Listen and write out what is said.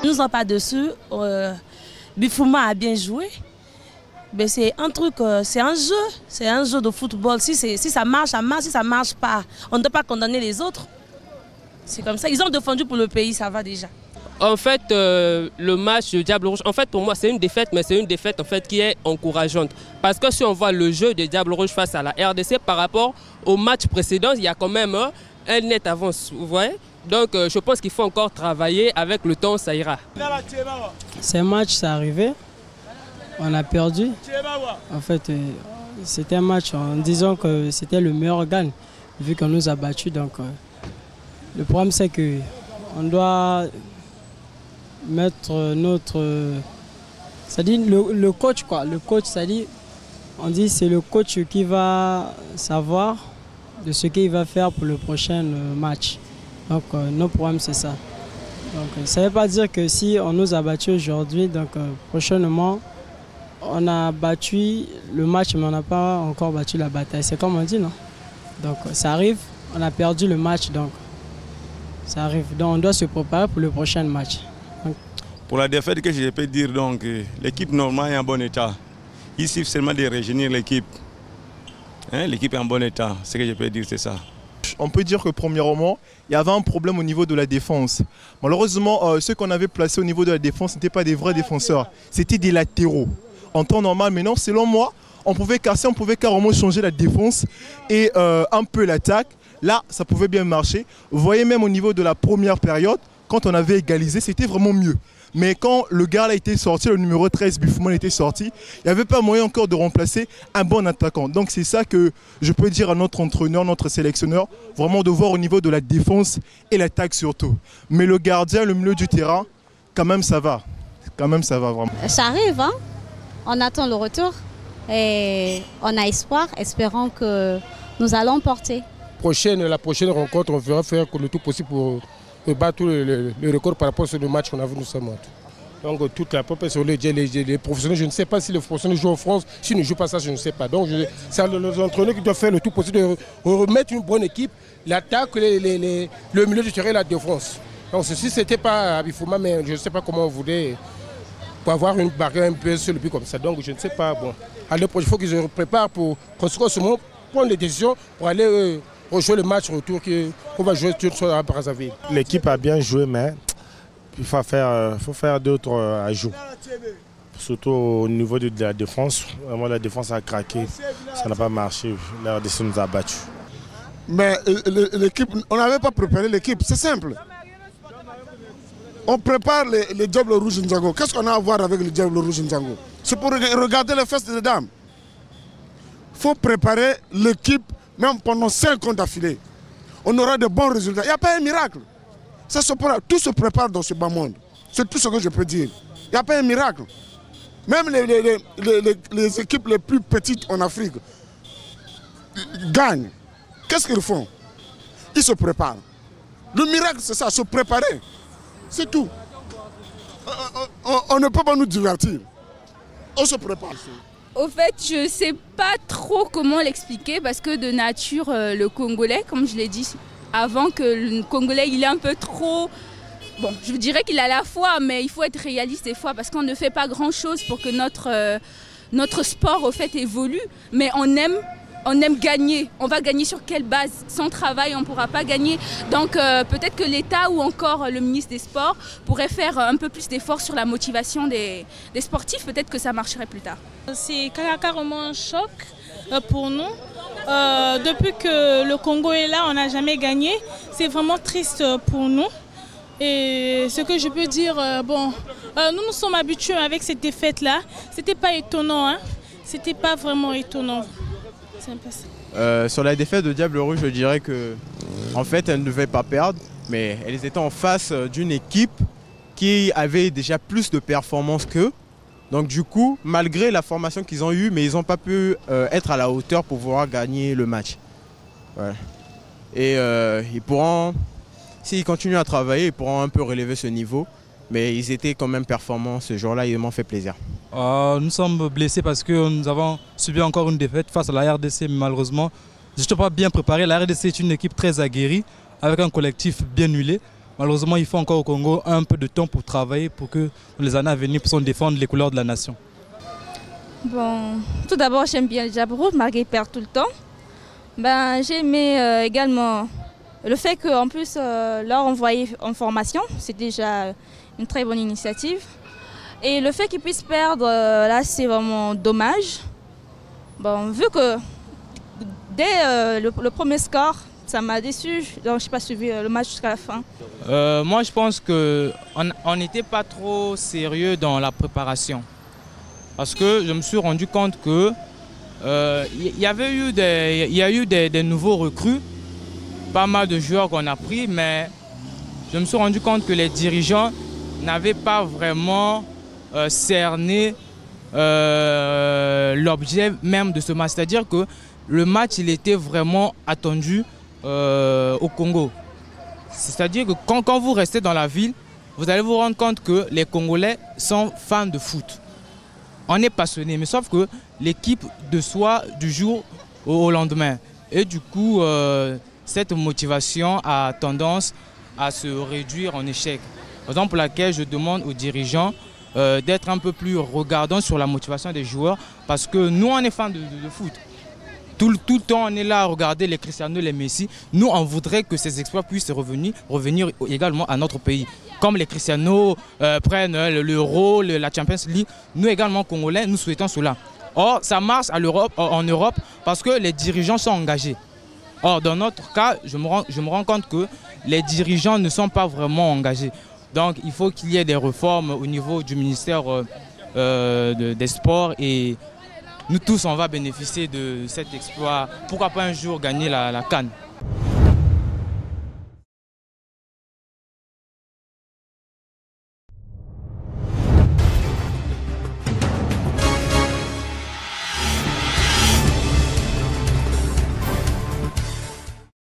Nous sommes pas dessus. Bifouma a bien joué. Mais c'est un truc, c'est un jeu de football. Si ça marche, ça marche. Si ça marche pas, on ne doit pas condamner les autres. C'est comme ça. Ils ont défendu pour le pays, ça va déjà. En fait, le match de Diable Rouge, en fait, pour moi, c'est une défaite, mais c'est une défaite en fait, qui est encourageante. Parce que si on voit le jeu de Diable Rouge face à la RDC par rapport au match précédent, il y a quand même un net avance, vous voyez. Donc, je pense qu'il faut encore travailler. Avec le temps, ça ira. C'est un match, c'est arrivé. On a perdu. En fait, c'était un match en disant que c'était le meilleur gagne, vu qu'on nous a battus. Donc, le problème, c'est qu'on doit mettre notre... C'est-à-dire le coach, quoi. Le coach, c'est-à-dire, on dit c'est le coach qui va savoir de ce qu'il va faire pour le prochain match. Donc, notre problème, c'est ça. Donc, ça ne veut pas dire que si on nous a battus aujourd'hui, donc prochainement, on a battu le match, mais on n'a pas encore battu la bataille. C'est comme on dit, non? Donc, ça arrive, on a perdu le match, donc ça arrive. Donc, on doit se préparer pour le prochain match. Donc, pour la défaite, que je peux dire, donc, l'équipe normale est en bon état. Il suffit seulement de rajeunir l'équipe. Hein, l'équipe est en bon état, ce que je peux dire, c'est ça. On peut dire que premièrement, il y avait un problème au niveau de la défense. Malheureusement, ceux qu'on avait placés au niveau de la défense n'étaient pas des vrais défenseurs, c'était des latéraux. En temps normal, maintenant, selon moi, on pouvait casser, on pouvait carrément changer la défense et un peu l'attaque. Là, ça pouvait bien marcher. Vous voyez même au niveau de la première période, quand on avait égalisé, c'était vraiment mieux. Mais quand le gars là était sorti, le numéro 13, Bifouma était sorti, il n'y avait pas moyen encore de remplacer un bon attaquant. Donc c'est ça que je peux dire à notre entraîneur, notre sélectionneur, vraiment de voir au niveau de la défense et l'attaque surtout. Mais le gardien, le milieu du terrain, quand même ça va. Quand même ça va vraiment. Ça arrive, hein? On attend le retour et on a espoir, espérant que nous allons porter. La prochaine rencontre, on verra faire le tout possible pour battre le record par rapport au match qu'on a vu nous sommes. Donc toute la population, les professionnels, je ne sais pas si les professionnels jouent en France, s'ils ne jouent pas ça, je ne sais pas. Donc c'est les entraîneurs qui doivent faire le tout possible de remettre une bonne équipe, l'attaque, le milieu du terrain et la défense. Donc si ce n'était pas à Bifouma, mais je ne sais pas comment on voulait pour avoir une barrière un peu sur le but comme ça. Donc je ne sais pas. Bon, il faut qu'ils se préparent pour prendre les décisions pour aller rejouer le match retour qu'on va jouer à Brazzaville. L'équipe a bien joué, mais il faut faire d'autres ajouts. Surtout au niveau de la défense. Vraiment, la défense a craqué. Ça n'a pas marché. La RDC nous a battus. Mais l'équipe, on n'avait pas préparé l'équipe. C'est simple. On prépare les Diables Rouges Ndjango. Qu'est-ce qu'on a à voir avec les Diables Rouges Ndjango? C'est pour regarder les fesses des dames. Il faut préparer l'équipe. Même pendant 5 ans d'affilée, on aura de bons résultats. Il n'y a pas un miracle. Tout se prépare dans ce bas monde. C'est tout ce que je peux dire. Il n'y a pas un miracle. Même les équipes les plus petites en Afrique gagnent. Qu'est-ce qu'ils font? Ils se préparent. Le miracle, c'est ça, se préparer. C'est tout. On ne peut pas nous divertir. On se prépare. Au fait, je ne sais pas trop comment l'expliquer parce que de nature, le Congolais, comme je l'ai dit avant, que le Congolais, il est un peu trop... Bon, je dirais qu'il a la foi, mais il faut être réaliste des fois parce qu'on ne fait pas grand-chose pour que notre sport, au fait, évolue. Mais on aime gagner. On va gagner sur quelle base? Sans travail, on ne pourra pas gagner. Donc peut-être que l'État ou encore le ministre des Sports pourrait faire un peu plus d'efforts sur la motivation des sportifs. Peut-être que ça marcherait plus tard. C'est carrément un choc pour nous. Depuis que le Congo est là, on n'a jamais gagné. C'est vraiment triste pour nous. Et ce que je peux dire, nous nous sommes habitués avec cette défaite-là. C'était pas étonnant, hein. C'était pas vraiment étonnant. Sur la défaite de Diable Rouge, je dirais que en fait, elles ne devaient pas perdre, mais elles étaient en face d'une équipe qui avait déjà plus de performances qu'eux. Donc du coup, malgré la formation qu'ils ont eue, mais ils n'ont pas pu être à la hauteur pour pouvoir gagner le match. Ouais. Et ils pourront, s'ils continuent à travailler, ils pourront un peu relever ce niveau. Mais ils étaient quand même performants ce jour-là, ils m'ont fait plaisir. Nous sommes blessés parce que nous avons subi encore une défaite face à la RDC, mais malheureusement, je ne suis pas bien préparé. La RDC est une équipe très aguerrie, avec un collectif bien huilé. malheureusement, il faut encore au Congo un peu de temps pour travailler pour que dans les années à venir puissions défendre les couleurs de la nation. Bon, tout d'abord, j'aime bien le Diable Rouge, malgré qu'il perd tout le temps. Ben, j'ai aimé également le fait qu'en plus, leur envoyer en formation, c'est déjà une très bonne initiative. Et le fait qu'ils puissent perdre, là, c'est vraiment dommage. Bon, vu que dès le premier score, ça m'a déçu, donc je n'ai pas suivi le match jusqu'à la fin. Moi, je pense qu'on n'était pas trop sérieux dans la préparation. Parce que je me suis rendu compte que il y a eu des nouveaux recrues, pas mal de joueurs qu'on a pris, mais je me suis rendu compte que les dirigeants n'avaient pas vraiment cerné l'objet même de ce match. C'est-à-dire que le match, il était vraiment attendu au Congo. C'est-à-dire que quand vous restez dans la ville, vous allez vous rendre compte que les Congolais sont fans de foot. On est passionné, mais sauf que l'équipe de soi du jour au lendemain. Et du coup, cette motivation a tendance à se réduire en échec. Raison pour laquelle je demande aux dirigeants d'être un peu plus regardants sur la motivation des joueurs, parce que nous, on est fans de foot. Tout le temps, on est là à regarder les Cristiano, les Messi. Nous, on voudrait que ces exploits puissent revenir également à notre pays. Comme les Cristiano prennent l'Euro, la Champions League, nous également, Congolais, nous souhaitons cela. Or, ça marche en Europe parce que les dirigeants sont engagés. Or, dans notre cas, je me rends compte que les dirigeants ne sont pas vraiment engagés. Donc, il faut qu'il y ait des réformes au niveau du ministère des Sports et nous tous, on va bénéficier de cet exploit. Pourquoi pas un jour gagner la CAN?